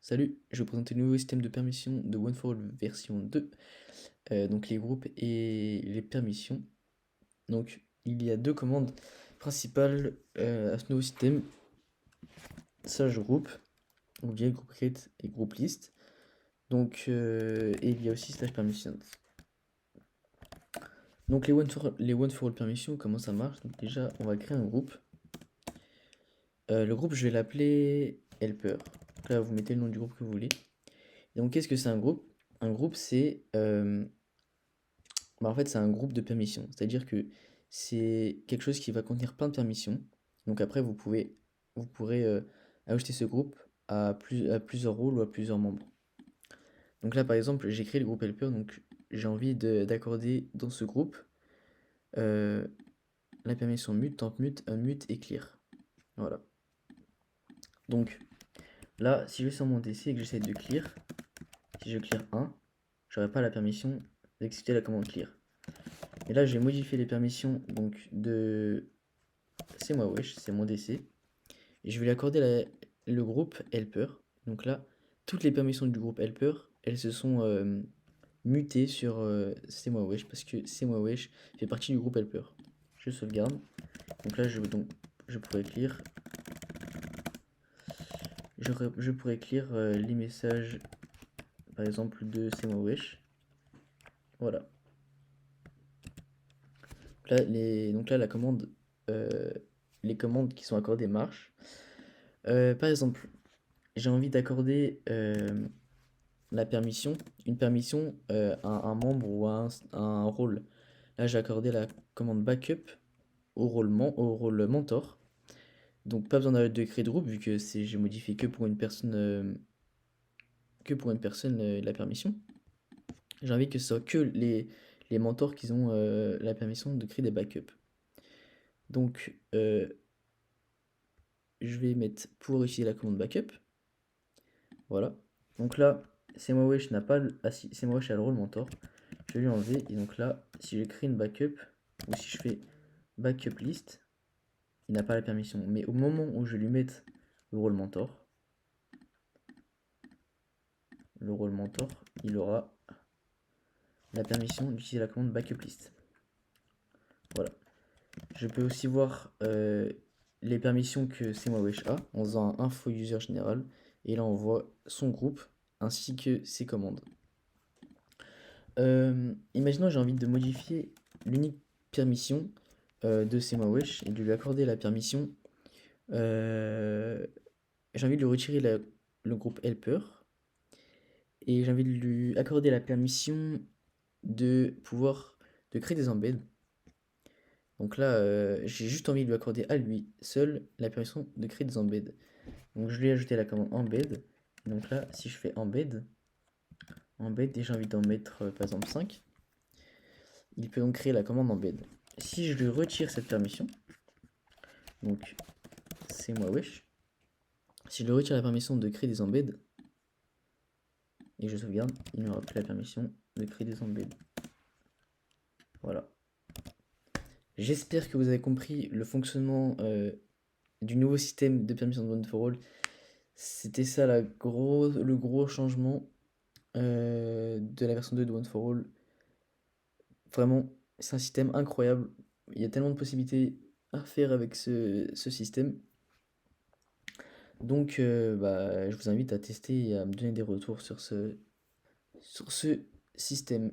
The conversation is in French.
Salut, je vais vous présenter le nouveau système de permission de OneForAll version 2, donc les groupes et les permissions. Donc il y a deux commandes principales à ce nouveau système, slash groupe, ou bien group create et group list. Donc, et il y a aussi slash permissions. Donc les OneForAll permissions, comment ça marche? Donc déjà, on va créer un groupe. Le groupe, je vais l'appeler helper. Donc là, vous mettez le nom du groupe que vous voulez. Et donc, qu'est-ce que c'est un groupe? Un groupe, c'est en fait, c'est un groupe de permissions. C'est-à-dire que c'est quelque chose qui va contenir plein de permissions. Donc après, vous pourrez ajouter ce groupe à plusieurs rôles ou à plusieurs membres. Donc là, par exemple, j'ai créé le groupe helper, donc j'ai envie d'accorder dans ce groupe euh, la permission mute, temp mute, unmute et clear. Voilà. Donc là, si je vais sur mon DC et que j'essaie de clear, si je clear 1, j'aurai pas la permission d'exécuter la commande clear. Et là, j'ai modifié les permissions donc de c'est moi wesh, c'est mon DC. Et je vais lui accorder le groupe helper. Donc là, toutes les permissions du groupe helper, elles se sont mutées sur c'est moi wesh parce que c'est moi wesh fait partie du groupe helper. Je sauvegarde. Donc là, je pourrais clear. Je pourrais clear les messages, par exemple, de c'est moi wesh. Voilà. Donc là, la commande, euh, les commandes qui sont accordées marchent. Par exemple, j'ai envie d'accorder la permission, une permission à un membre ou à un rôle. Là, j'ai accordé la commande backup au rôle mentor. Donc, pas besoin de créer de groupe vu que j'ai modifié que pour une personne la permission. J'ai envie que ce soit que les mentors qui ont la permission de créer des backups. Donc, je vais mettre pour utiliser la commande backup. Voilà. Donc là, CMOWesh n'a pas CMOWesh a le rôle mentor. Je vais lui enlever. Et donc là, si je crée une backup, ou si je fais backup list, il n'a pas la permission. Mais au moment où je vais lui mettre le rôle mentor, il aura la permission d'utiliser la commande backup list. Voilà. Je peux aussi voir les permissions que CMOWesh a en faisant un info user général. Et là, on voit son groupe ainsi que ses commandes. Imaginons j'ai envie de modifier l'unique permission de CMOWesh et de lui accorder la permission. J'ai envie de lui retirer le groupe helper et j'ai envie de lui accorder la permission de créer des embeds. Donc là, j'ai juste envie de lui accorder à lui seul la permission de créer des embeds. Donc je lui ai ajouté la commande embed. Donc là, si je fais embed, et j'ai envie d'en mettre par exemple 5, il peut donc créer la commande embed. Si je lui retire cette permission, donc c'est moi wesh, si je lui retire la permission de créer des embeds et je sauvegarde, il n'aura plus la permission de créer des embeds. Voilà. J'espère que vous avez compris le fonctionnement du nouveau système de permission de One4All. C'était ça le gros changement de la version 2 de One4All. Vraiment, c'est un système incroyable. Il y a tellement de possibilités à faire avec ce système. Donc, je vous invite à tester et à me donner des retours sur ce système.